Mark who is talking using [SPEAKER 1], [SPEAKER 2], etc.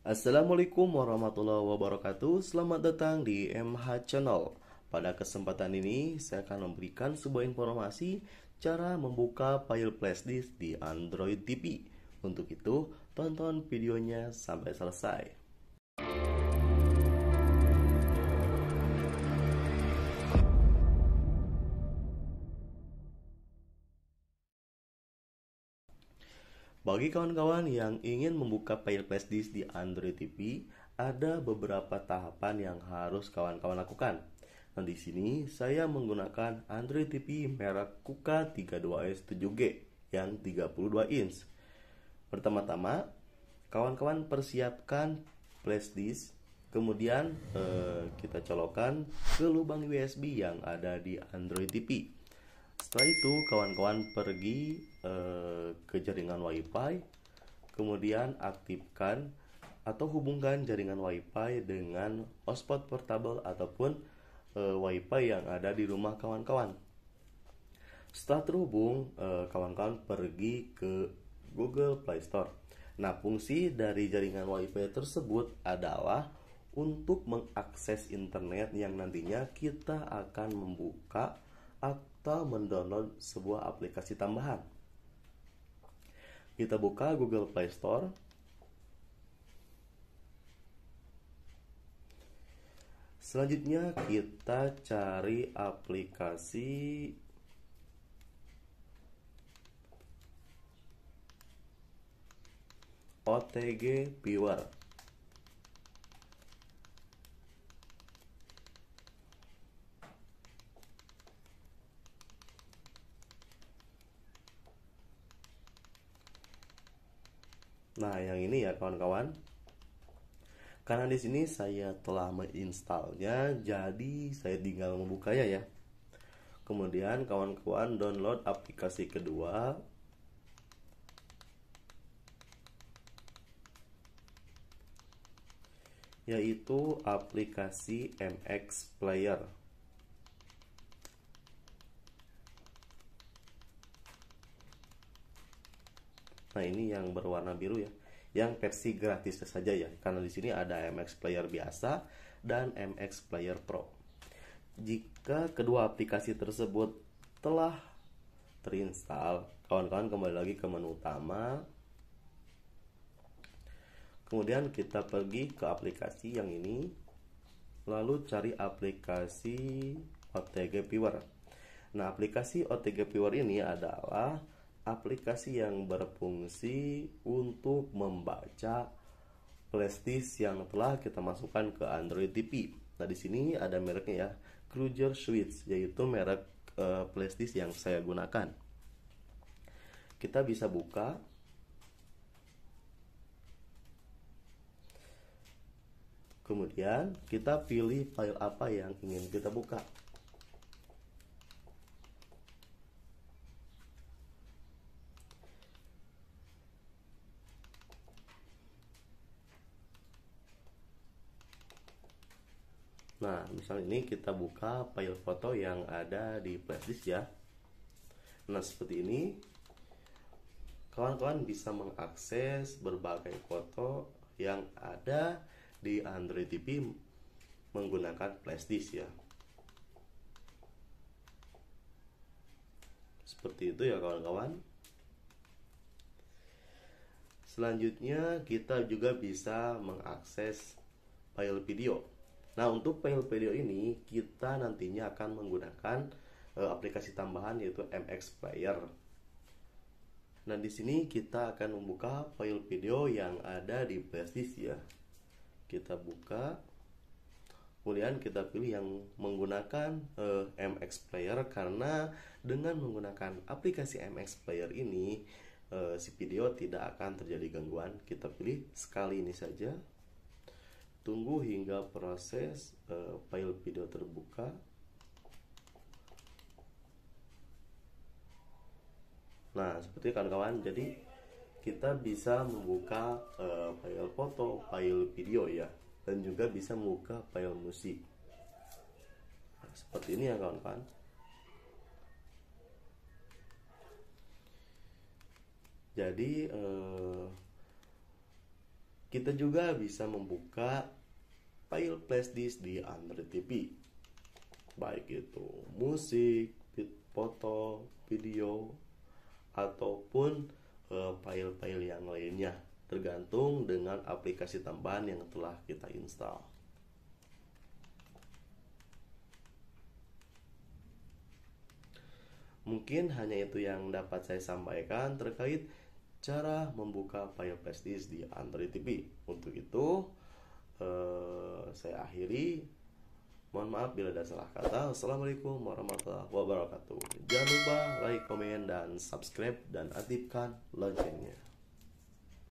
[SPEAKER 1] Assalamualaikum warahmatullahi wabarakatuh. Selamat datang di MH Channel. Pada kesempatan ini, saya akan memberikan sebuah informasi cara membuka file flashdisk di Android TV. Untuk itu, tonton videonya sampai selesai. Bagi kawan-kawan yang ingin membuka file flashdisk di Android TV, ada beberapa tahapan yang harus kawan-kawan lakukan. Nah, di sini saya menggunakan Android TV merek Kuka 32S7G yang 32 inch. Pertama-tama, kawan-kawan persiapkan flashdisk, kemudian kita colokkan ke lubang USB yang ada di Android TV. Setelah itu kawan-kawan pergi ke jaringan WiFi, kemudian aktifkan atau hubungkan jaringan WiFi dengan hotspot portable ataupun WiFi yang ada di rumah kawan-kawan. Setelah terhubung, kawan-kawan pergi ke Google Play Store. Nah, fungsi dari jaringan WiFi tersebut adalah untuk mengakses internet yang nantinya kita akan membuka atau mendownload sebuah aplikasi tambahan. Kita buka Google Play Store. Selanjutnya kita cari aplikasi OTG Viewer. Nah, yang ini ya kawan-kawan. Karena di sini saya telah menginstalnya, jadi saya tinggal membukanya ya. Kemudian kawan-kawan download aplikasi kedua, yaitu aplikasi MX Player. Nah, ini yang berwarna biru ya, yang versi gratis saja ya, karena di sini ada MX Player biasa dan MX Player Pro. Jika kedua aplikasi tersebut telah terinstall, kawan-kawan kembali lagi ke menu utama. Kemudian kita pergi ke aplikasi yang ini, lalu cari aplikasi OTG Viewer. Nah, aplikasi OTG Viewer ini adalah aplikasi yang berfungsi untuk membaca flashdisk yang telah kita masukkan ke Android TV. Nah, di sini ada mereknya ya, Cruiser Switch, yaitu merek flashdisk yang saya gunakan. Kita bisa buka. Kemudian kita pilih file apa yang ingin kita buka. Nah, misalnya ini kita buka file foto yang ada di flashdisk ya. Nah, seperti ini. Kawan-kawan bisa mengakses berbagai foto yang ada di Android TV menggunakan flashdisk ya. Seperti itu ya kawan-kawan. Selanjutnya kita juga bisa mengakses file video. Nah, untuk file video ini kita nantinya akan menggunakan aplikasi tambahan yaitu MX Player. Nah, di sini kita akan membuka file video yang ada di flashdisk ya. Kita buka. Kemudian kita pilih yang menggunakan MX Player, karena dengan menggunakan aplikasi MX Player ini si video tidak akan terjadi gangguan. Kita pilih sekali ini saja. Tunggu hingga proses file video terbuka. Nah, seperti kawan-kawan, jadi kita bisa membuka file foto, file video ya, dan juga bisa membuka file musik. Nah, seperti ini ya kawan-kawan. Jadi Kita juga bisa membuka file flashdisk di Android TV, baik itu musik, foto, video, ataupun file-file yang lainnya, tergantung dengan aplikasi tambahan yang telah kita install. Mungkin hanya itu yang dapat saya sampaikan terkait cara membuka file flashdisk di Android TV. Untuk itu saya akhiri. Mohon maaf bila ada salah kata. Assalamualaikum warahmatullahi wabarakatuh. Jangan lupa like, komen, dan subscribe, dan aktifkan loncengnya.